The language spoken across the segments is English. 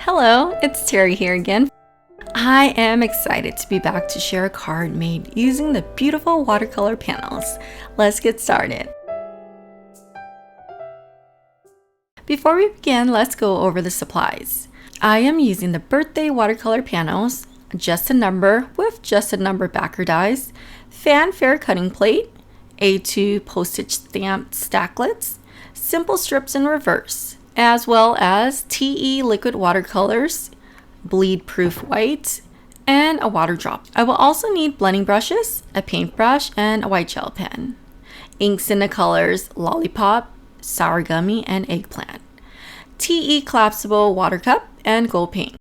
Hello, it's Terry here again. I am excited to be back to share a card made using the beautiful watercolor panels. Let's get started. Before we begin, let's go over the supplies. I am using the birthday watercolor panels, just a number with just a number backer dies, fanfare cutting plate, A2 postage stamp stacklets, simple strips in reverse, as well as TE liquid watercolors, bleed proof white, and a water drop. I will also need blending brushes, a paintbrush, and a white gel pen. Inks in the colors Lollipop, Sour Gummy, and Eggplant. TE collapsible water cup, and gold paint.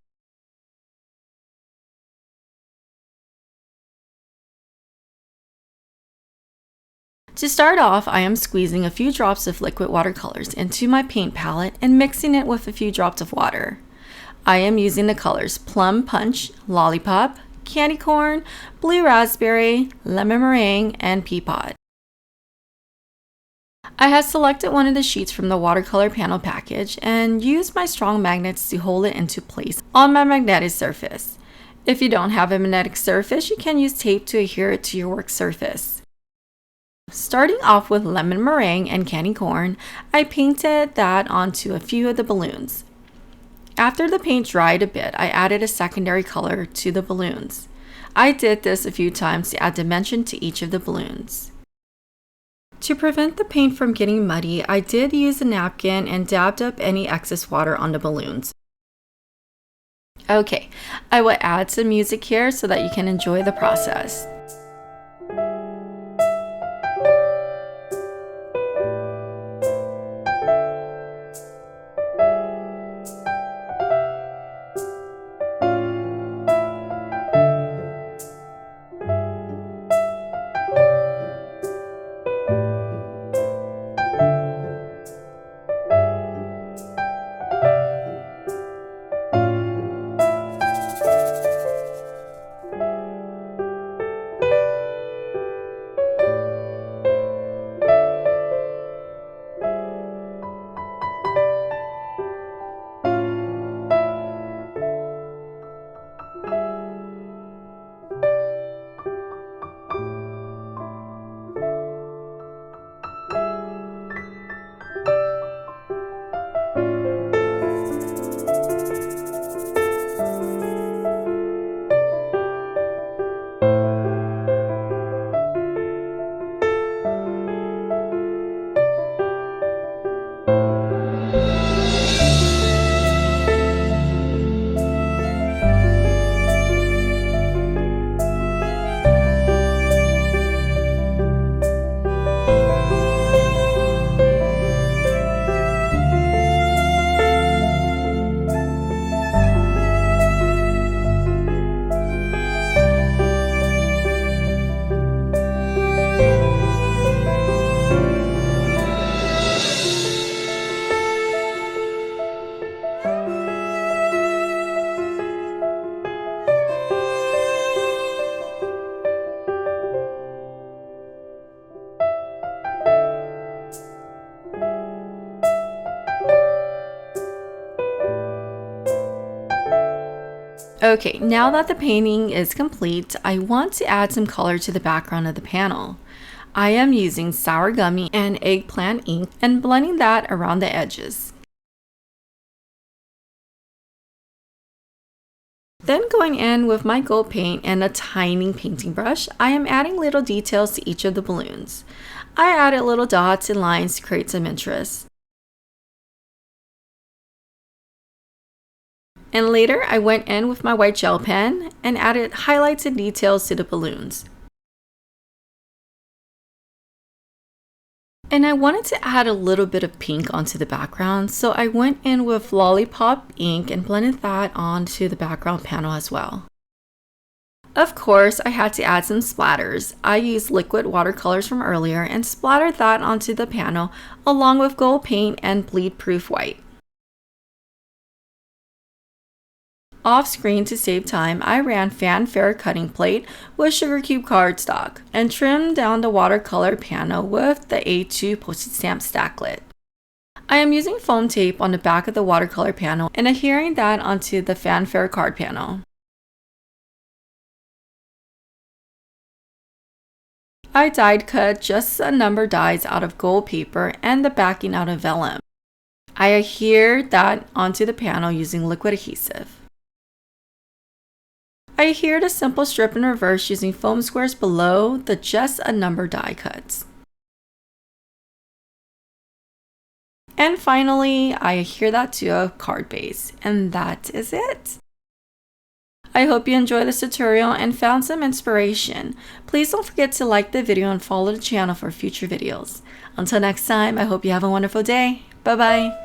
To start off, I am squeezing a few drops of liquid watercolors into my paint palette and mixing it with a few drops of water. I am using the colors Plum Punch, Lollipop, Candy Corn, Blue Raspberry, Lemon Meringue, and Peapod. I have selected one of the sheets from the watercolor panel package and used my strong magnets to hold it into place on my magnetic surface. If you don't have a magnetic surface, you can use tape to adhere it to your work surface. Starting off with Lemon Meringue and Candy Corn, I painted that onto a few of the balloons. After the paint dried a bit, I added a secondary color to the balloons. I did this a few times to add dimension to each of the balloons. To prevent the paint from getting muddy, I did use a napkin and dabbed up any excess water on the balloons. Okay, I will add some music here so that you can enjoy the process. Okay, now that the painting is complete, I want to add some color to the background of the panel. I am using Sour Gummy and Eggplant ink and blending that around the edges. Then going in with my gold paint and a tiny painting brush, I am adding little details to each of the balloons. I added little dots and lines to create some interest. And later, I went in with my white gel pen and added highlights and details to the balloons. And I wanted to add a little bit of pink onto the background, so I went in with Lollipop ink and blended that onto the background panel as well. Of course, I had to add some splatters. I used liquid watercolors from earlier and splattered that onto the panel along with gold paint and bleed proof white. Off screen to save time, I ran fanfare cutting plate with sugar cube cardstock and trimmed down the watercolor panel with the A2 postage stamp stacklet. I am using foam tape on the back of the watercolor panel and adhering that onto the fanfare card panel. I died cut just a number dies out of gold paper and the backing out of vellum. I adhere that onto the panel using liquid adhesive. I adhered a simple strip in reverse using foam squares below the just a number die cuts. And finally, I adhere that to a card base, and that is it. I hope you enjoyed this tutorial and found some inspiration. Please don't forget to like the video and follow the channel for future videos. Until next time, I hope you have a wonderful day. Bye bye.